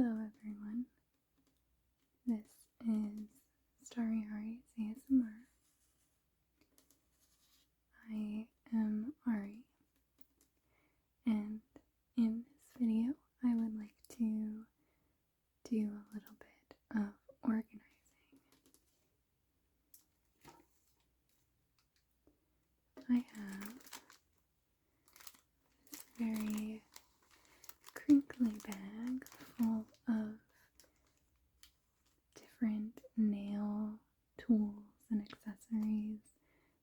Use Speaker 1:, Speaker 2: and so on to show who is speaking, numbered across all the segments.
Speaker 1: Hello everyone, this is Starry Ari's ASMR. I am Ari, and in this video I would like to do a little bit of organizing. I have this very crinkly bag full of different nail tools and accessories,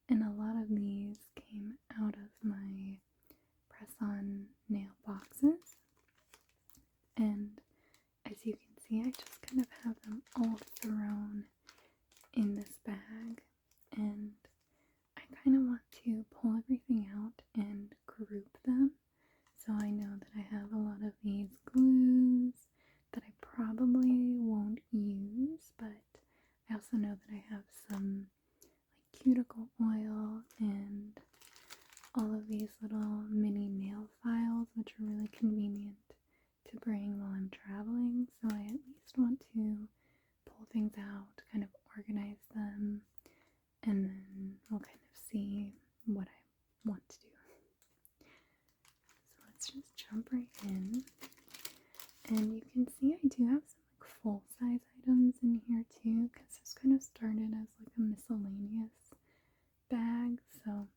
Speaker 1: and a lot of these came out of my press-on nail boxes, and as you can see I just kind of have them all thrown in this bag, and I kind of want to pull everything out and group them. So I know that I have a lot of these glues that I probably won't use, but I also know that I have some like cuticle oil and all of these little mini nail files, which are really convenient to bring while I'm traveling. So I at least want to pull things out, kind of organize them, and then we'll kind of see what I want to do. So let's just jump right in. And you can see I do have some like full-size items in here too, because this kind of started as like a miscellaneous bag, so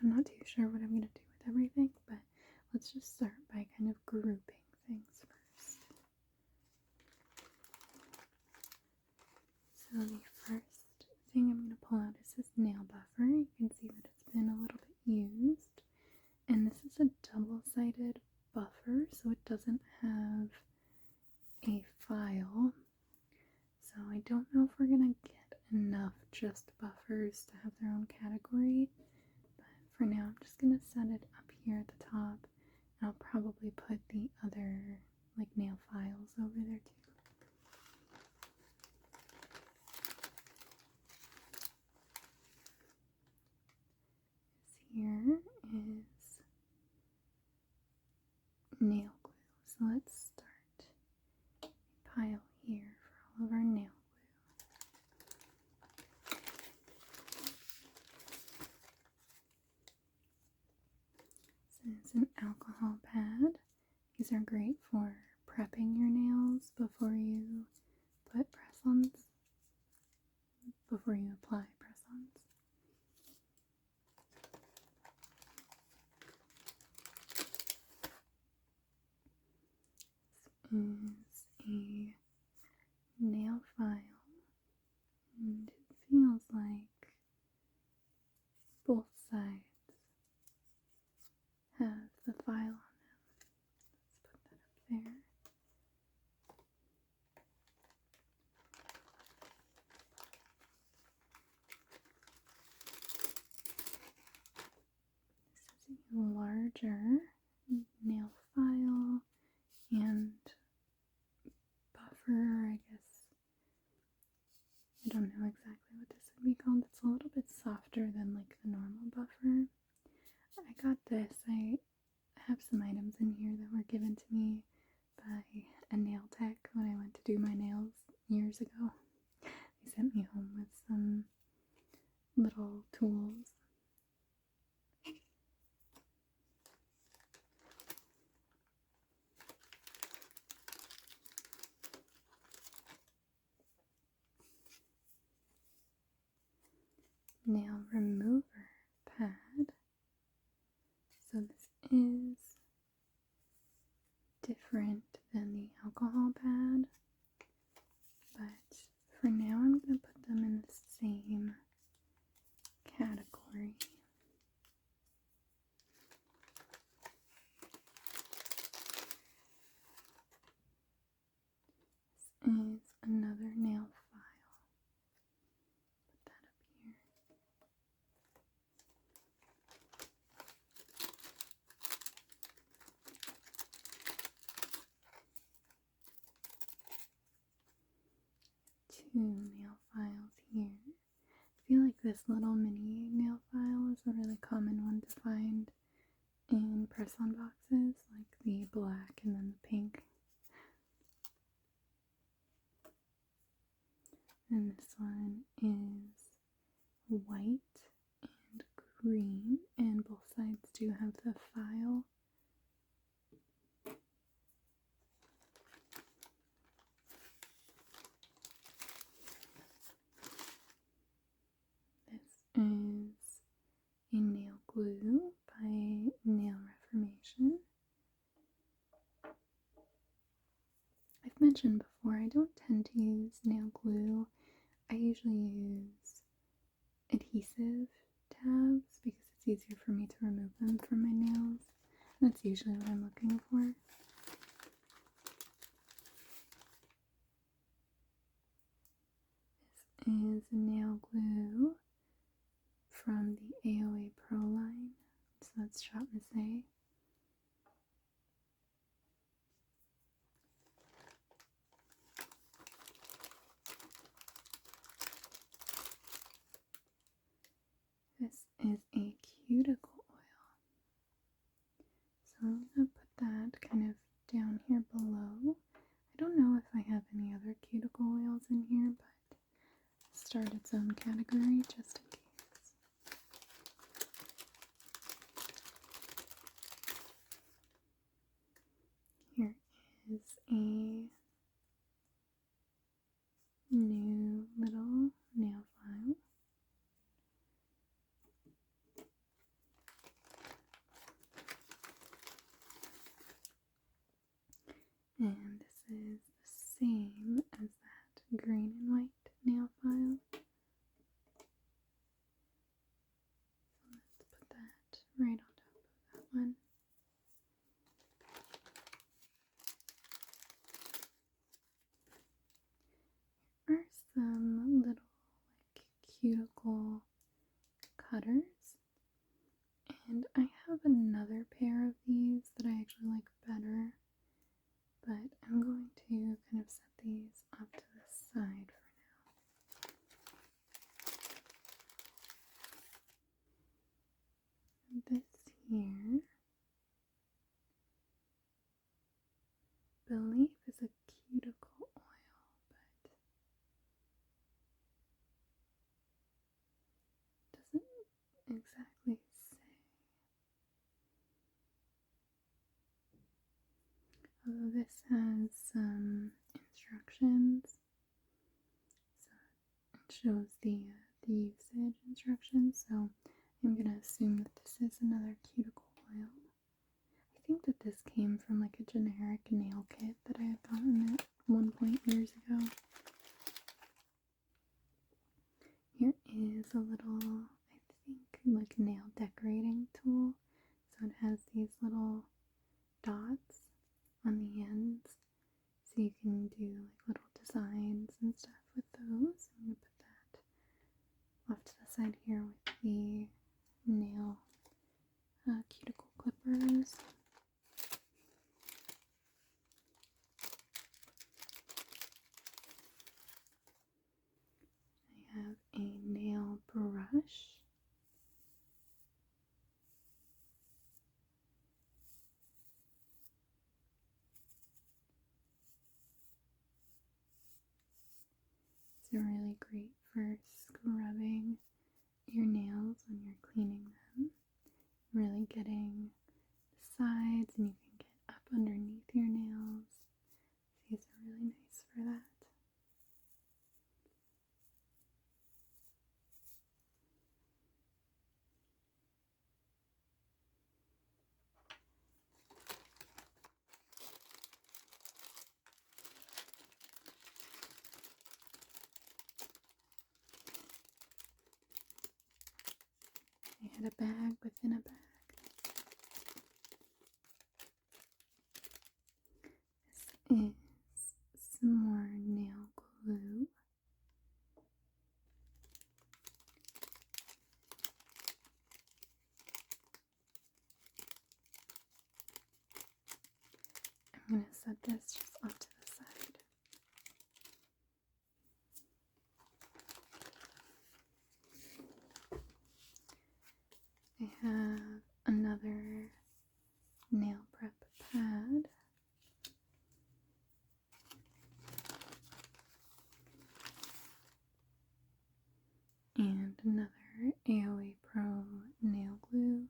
Speaker 1: I'm not too sure what I'm going to do with everything, but let's just start by kind of grouping things first. So the first thing I'm going to pull out is this nail buffer. You can see that it's been a little bit used, and this is a double-sided buffer, so it doesn't have a file. So I don't know if we're gonna get enough just buffers to have their own category, but for now I'm just gonna set it up here at the top, and I'll probably put the other like nail files over there too. Here is nail glue. So let's start a pile here for all of our nail glue. This is an alcohol pad. These are great for prepping your nails before you put press-ons, before you apply press-ons. Is a nail file, and it feels like both sides have the file on them. Let's put that up there. This is a larger nail file and buffer, I guess. I don't know exactly what this would be called. It's a little bit softer than like the normal buffer. I got this. I have some items in here that were given to me by a nail tech when I went to do my nails years ago. They sent me home with some little tools. Nail remover pad. So this is different than the alcohol pad, but for now I'm going to put them in the same category. This is another nail file. Put that up here. 2 nail files here. I feel like this little mini nail file is a really common one to find in press-on boxes, like the black and then the pink. white and green, and both sides do have the file. This is a nail glue by Nail Reformation. I've mentioned before, I don't tend to use nail glue. I usually use adhesive tabs because it's easier for me to remove them from my nails. That's usually what I'm looking for. This is nail glue from the AOA Pro line. So that's Shop Miscellaneous. This is a cuticle oil. So I'm going to put that kind of down here below. I don't know if I have any other cuticle oils in here, but start its own category just in case. Here is a new little nail file. And this is the same as that green and white nail file. So let's put that right on top of that one. Here are some little cuticle cutters. And I have another pair of these that I actually like better. But I'm going to kind of set these off to the side for now. This here, I believe is a cuticle oil, but doesn't exactly say. Although this has some instructions, so it shows the usage instructions, so I'm going to assume that this is another cuticle oil. I think that this came from like a generic nail kit that I had gotten at one point years ago. Here is a little, I think, like nail decorating tool. So it has these little dots on the ends, so you can do like little designs and stuff with those. I'm going to put that off to the side here with the nail cuticle clippers. I have a nail brush. It's really great for scrubbing your nails when you're cleaning them. Really getting the sides, and you can get up underneath your nails. These are really nice for that. I had a bag within a bag. This is some more nail glue. I'm going to set this just off to the side. I have another nail prep pad. And another AOA Pro nail glue.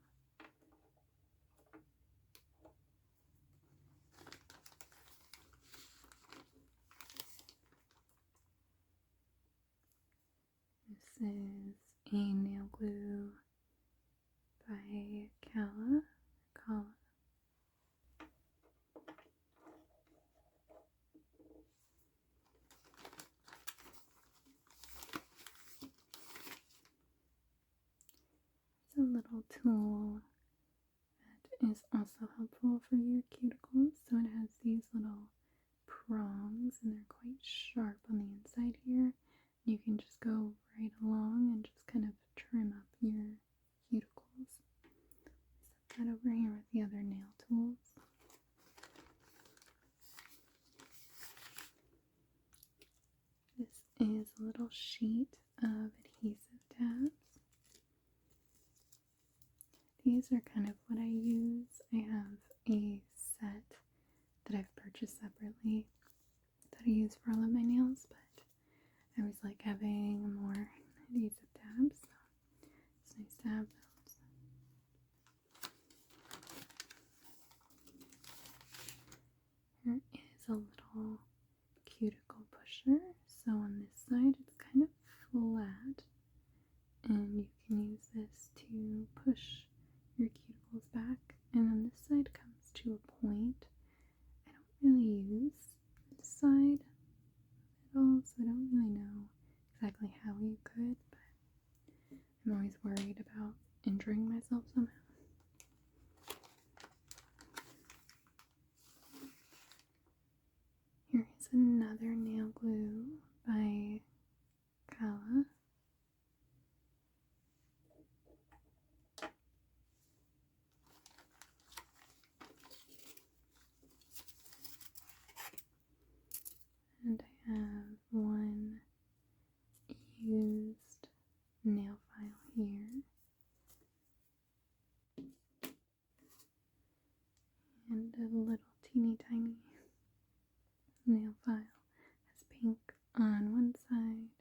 Speaker 1: This is a nail glue by Kala. It's a little tool that is also helpful for your cuticles. So it has these little prongs and they're quite sharp on the inside here. You can just go right along and just kind of trim up your cuticles. Set that over here with the other nail tools. This is a little sheet of adhesive tabs. These are kind of what I use. I have a set that I've purchased separately that I use for all of my nails, but I always like having more adhesive tabs, so it's nice to have those. Here is a little cuticle pusher. So on this side it's kind of flat, and you can use this to push your cuticles back, and then this side comes to a point. I don't really use this side at all, so I don't really know exactly how you could, but I'm always worried about injuring myself somehow. Here is another nail glue by Kala. And I have one used nail file here. And a little teeny tiny nail file. Has pink on one side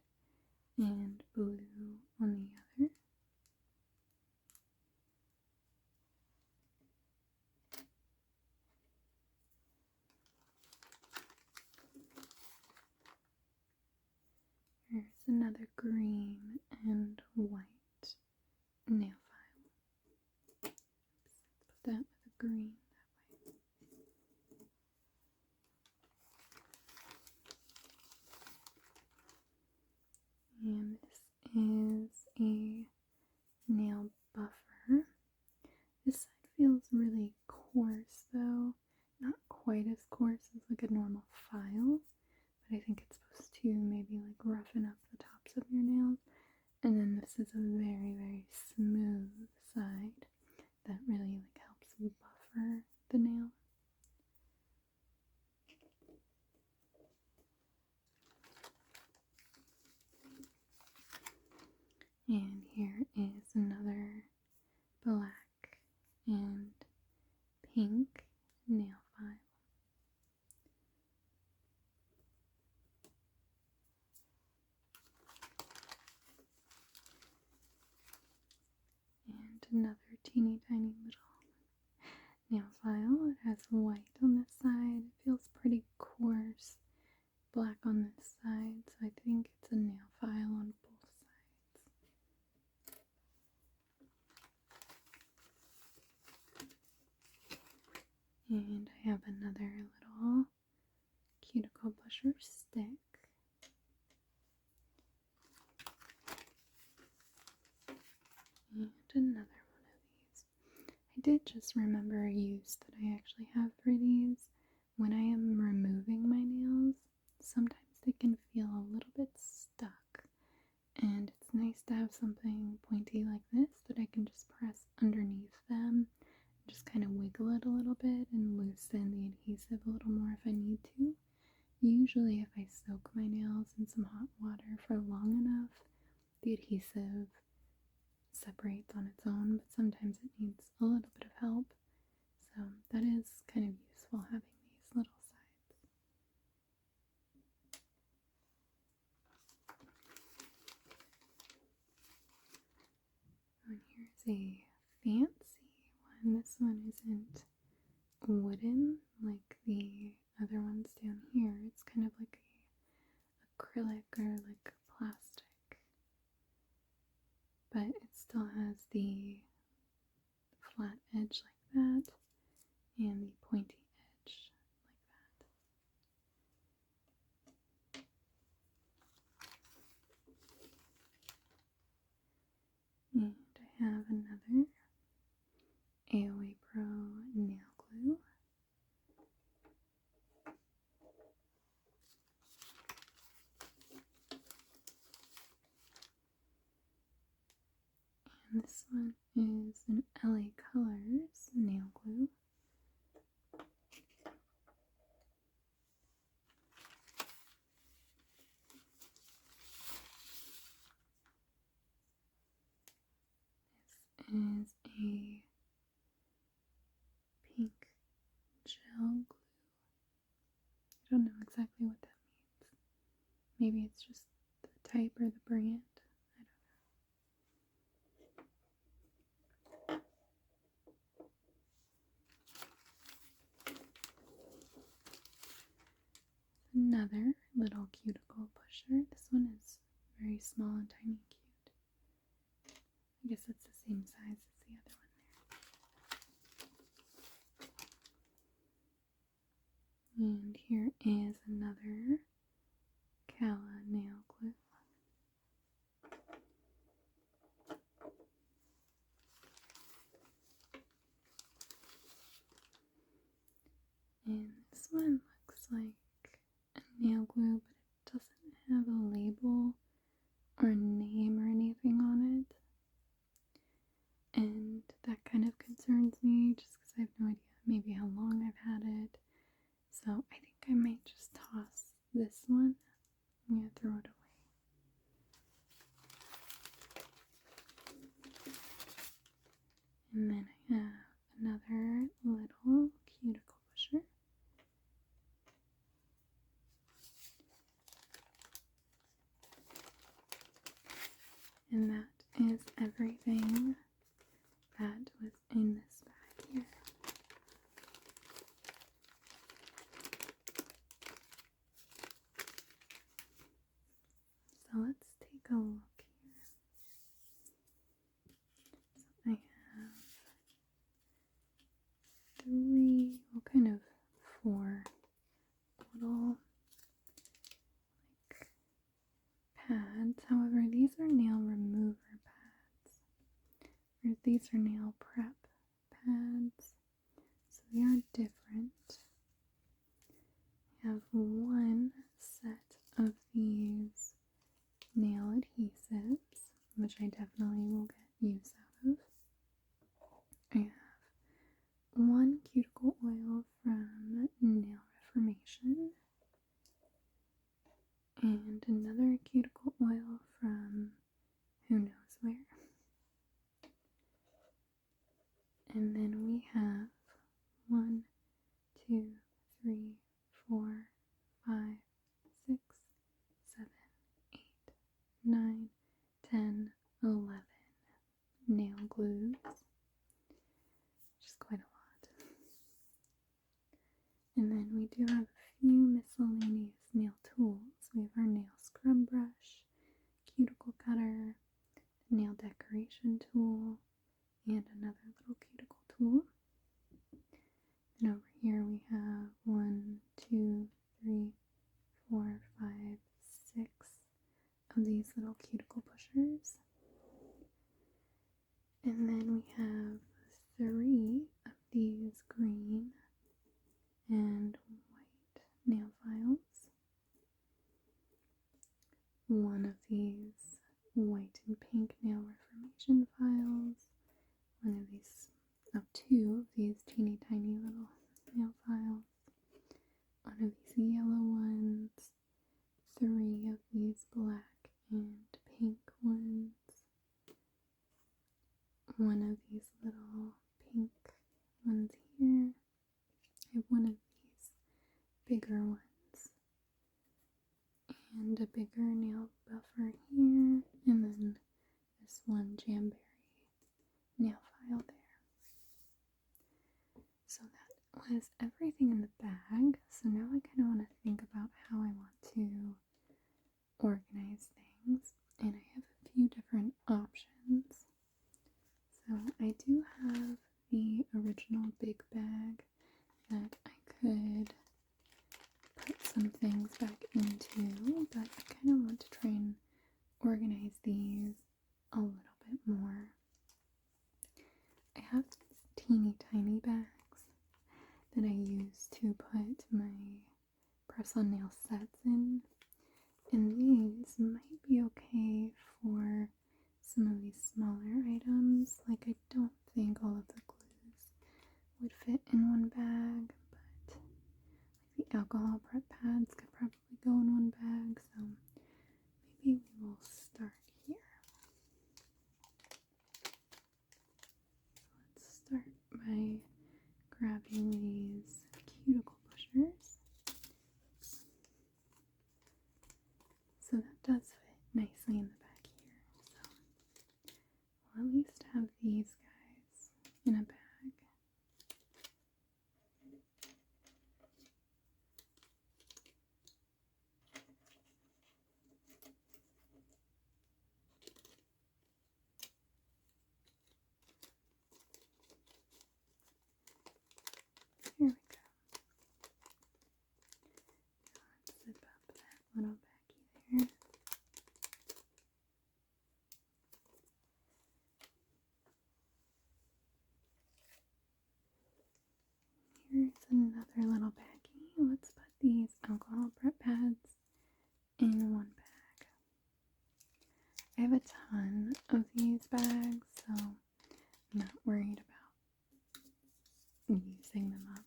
Speaker 1: and blue on the other. Here's another green and white nail file. Oops, let's put that with a green that way. And this is a nail buffer. This side feels really coarse though. Not quite as coarse as like a normal file, but I think it's supposed to maybe like roughen up the tops of your nails. And then this is a very, very smooth side that really like helps buffer the nail. And here is another black and pink nail file. And another teeny tiny little nail file. It has white on this side. It feels pretty coarse. Black on this side, so I think it's a nail file on both sides. And I have another little cuticle pusher stick. And another one of these. I did just remember a use that I actually have for these. When I am removing my nails, sometimes they can feel a little bit stuck. And it's nice to have something pointy like this that I can just press underneath them. Just kind of wiggle it a little bit and loosen the adhesive a little more if I need to. Usually if I soak my nails in some hot water for long enough, the adhesive separates on its own, but sometimes it needs a little bit of help. So that is kind of useful having these little sides. a fancy one. This one isn't wooden like the other ones down here. It's kind of like a acrylic or like plastic, but it still has the flat edge like that and the pointy edge like that. And I have another AOA Pro nail glue. And this one is an LA Colors nail glue. This is a pink gel glue. I don't know exactly what that means. Maybe it's just the type or the brand. I don't know. Another little cuticle pusher. This one is very small and tiny and cute. I guess it's the same size as the other one there. And here is another Cala nail glue. And this one looks like a nail glue, but it doesn't have a label or a name or anything on it. And that kind of concerns me just because I have no idea maybe how long I've had it. So I think I might just toss this one. I'm going to throw it away. And then I have another little cuticle pusher. And that is everything that was in this bag here. So let's take a look here. So I have four little like pads. However, these are nail remover pads, or these are nail prep pads, so they are different. I have one set of these nail adhesives, which I definitely will get use out of. I have one cuticle oil from Nail Reformation, and another cuticle oil from who knows where. And then we have 1, 2, 3, 4, 5, 6, 7, 8, 9, 10, 11 nail glues, which is quite a lot. And then we do have a few miscellaneous nail tools. We have our nail scrub brush, cuticle cutter, nail decoration tool, and another little cuticle tool. And over here we have 1, 2, 3, 4, 5, 6 of these little cuticle pushers. And then we have 3 of these green and white nail files. 1 of these white and pink nail reformation files. 2 of these teeny tiny little nail files. 1 of these yellow ones. 3 of these black and pink ones. 1 of these little pink ones here. I have 1 of these bigger ones. And a bigger nail buffer here. And then this one jamberry was everything in the bag, so now I kind of want to think about how I want to organize things, and I have a few different options. So I do have the original big bag that I could put some things back into, but I kind of want to try and organize these a little bit more. I have these teeny tiny bags that I use to put my press-on nail sets in, and these might be okay for some of these smaller items. Like, I don't think all of the glues would fit in one bag, but like the alcohol prep pads could probably go in one bag, so maybe we will start here. Let's start by grabbing these cuticle pushers. So that does fit nicely in the back here. So we'll at least have these guys in a bag. Here we go. Let's zip up that little baggie there. Here's another little baggie. Let's put these alcohol prep pads in one bag. I have a ton of these bags, so I'm not worried about using them up.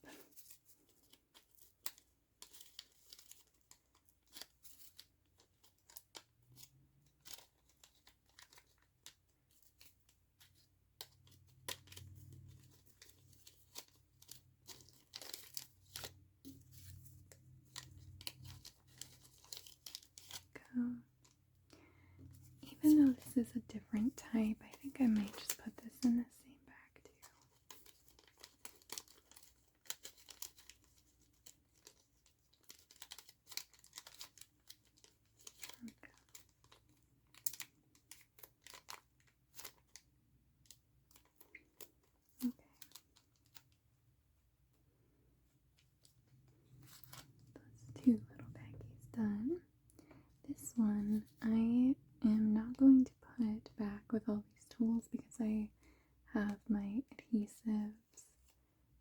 Speaker 1: Go. Even though this is a different type, I think I might just put this in the same bag too. Okay. Okay. Those two little baggies done. This one I am not going to put back with all these tools because I have my adhesives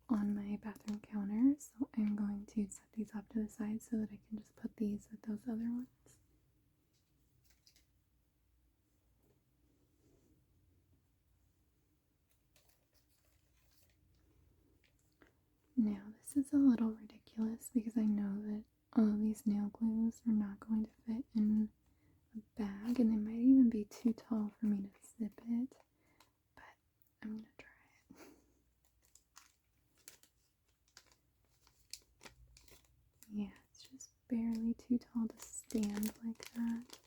Speaker 1: on my bathroom counter, so I'm going to set these off to the side so that I can just put these with those other ones. Now this is a little ridiculous because I know that all of these nail glues are not going to fit in a bag, and they might even be too tall for me to zip it, but I'm going to try it. Yeah, it's just barely too tall to stand like that,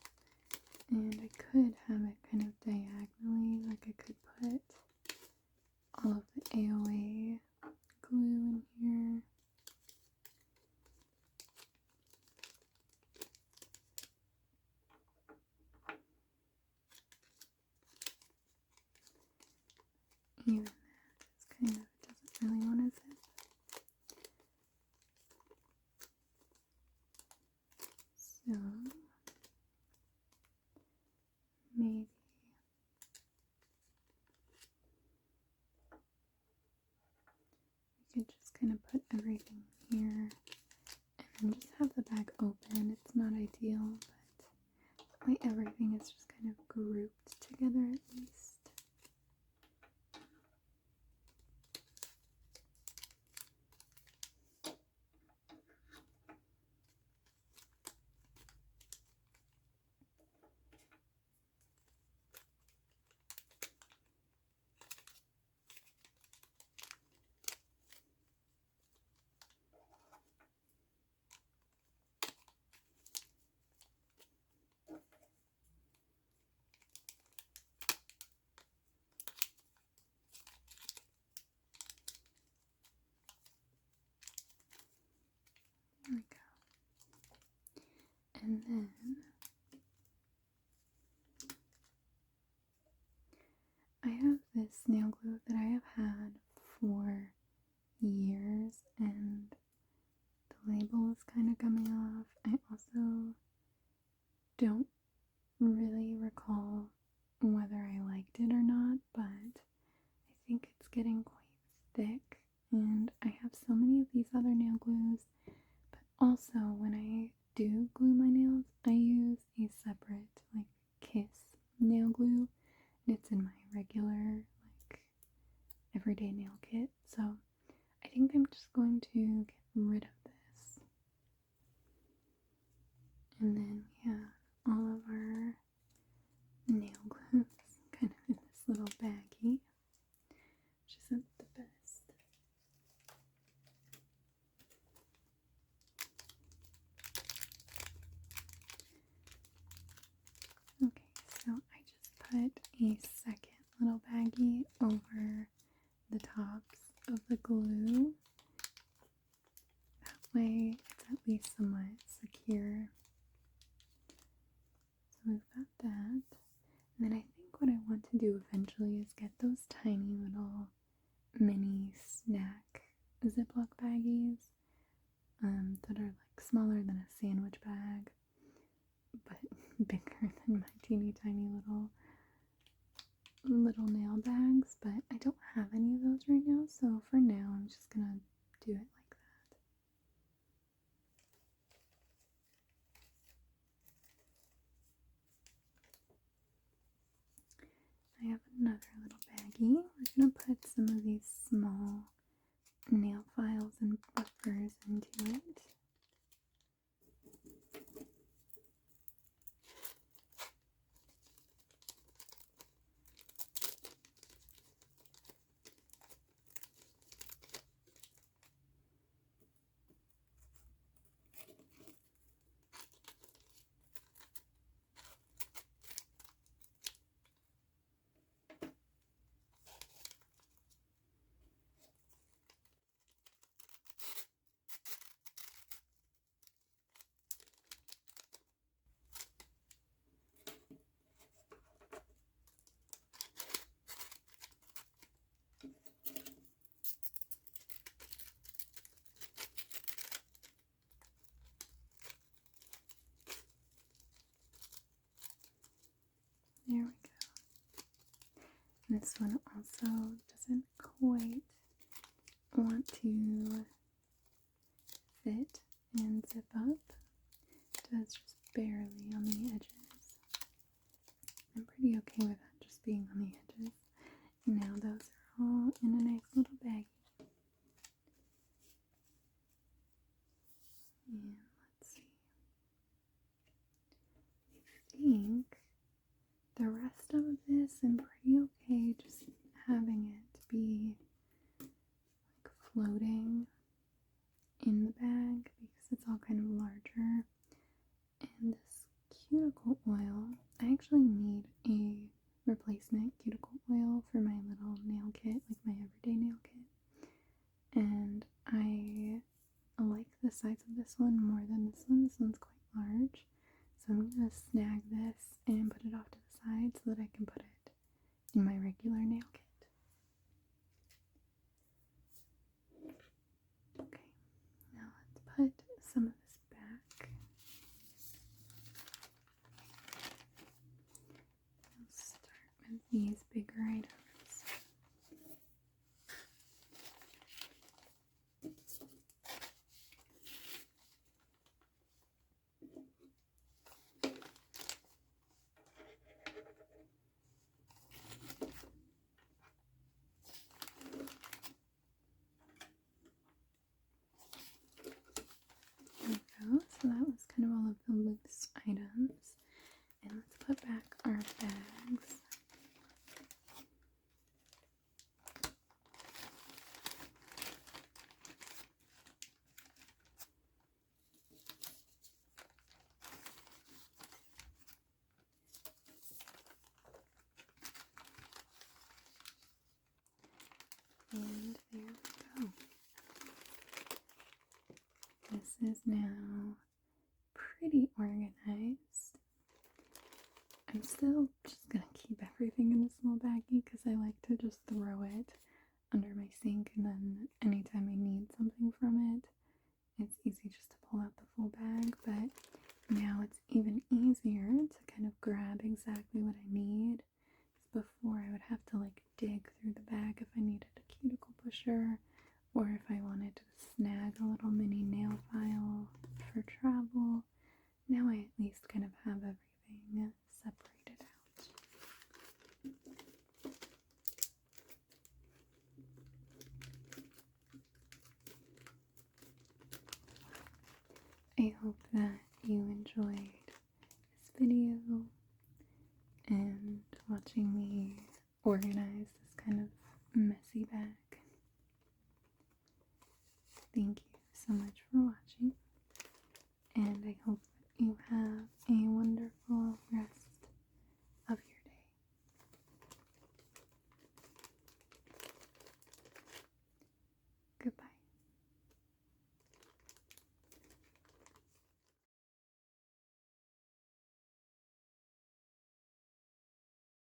Speaker 1: and I could have it kind of diagonally, like I could put all of the AOA glue in here. Even that is kind of, it doesn't really want to zip. So maybe we could just kind of put everything here and then just have the bag open. It's not ideal, but that way everything is just kind of grouped together at least. then I have this nail glue that I have had for years, and the label is kind of coming off. I also don't really recall whether I liked it or not, but I think it's getting quite thick, and I have so many of these other nail glues, but also when I do glue my nails, I use a separate like Kiss nail glue, and it's in my regular like everyday nail kit, so I think I'm just going to get rid of this. And then we have all of our nail glues kind of in this little baggie, which isn't the best. Okay, so I just put a second little baggie over the tops of the glue. That way it's at least somewhat secure. So we've got that. And then I think what I want to do eventually is get those tiny little mini snack Ziploc baggies that are like smaller than a sandwich bag, but bigger than my teeny tiny little nail bags. But I don't have any of those right now, so for now I'm just gonna do it like that. I have another little baggie. We're gonna put some of these small nail files and buffers into it. There we go. This one also doesn't quite want to fit and zip up. It does just barely on the edges. I'm pretty okay with that just being on the edges. Now those are all in a nice little baggie. And let's see. I think the rest of this I'm pretty okay just having it be like floating in the bag because it's all kind of larger. And this cuticle oil, I actually need a replacement cuticle oil for my little nail kit, like my everyday nail kit. And I like the size of this one more than this one. This one's quite large. So I'm going to snag this and put it off to the side so that I can put it in my regular nail kit. Okay, now let's put some of this back. I'll start with these bigger items. So that was kind of all of the loose items. And let's put back our bags. And there we go. This is now pretty organized. I'm still just gonna keep everything in this little baggie because I like to just throw it under my sink, and then anytime I need something from it, it's easy just to pull out the full bag. But now it's even easier to kind of grab exactly what I need. Before I would have to like dig through the bag if I needed a cuticle pusher, or if I wanted to snag a little mini nail file for travel. Now I at least kind of have everything separated out. I hope that you enjoyed this video and watching me organize this kind of messy bag. Thank you so much for watching.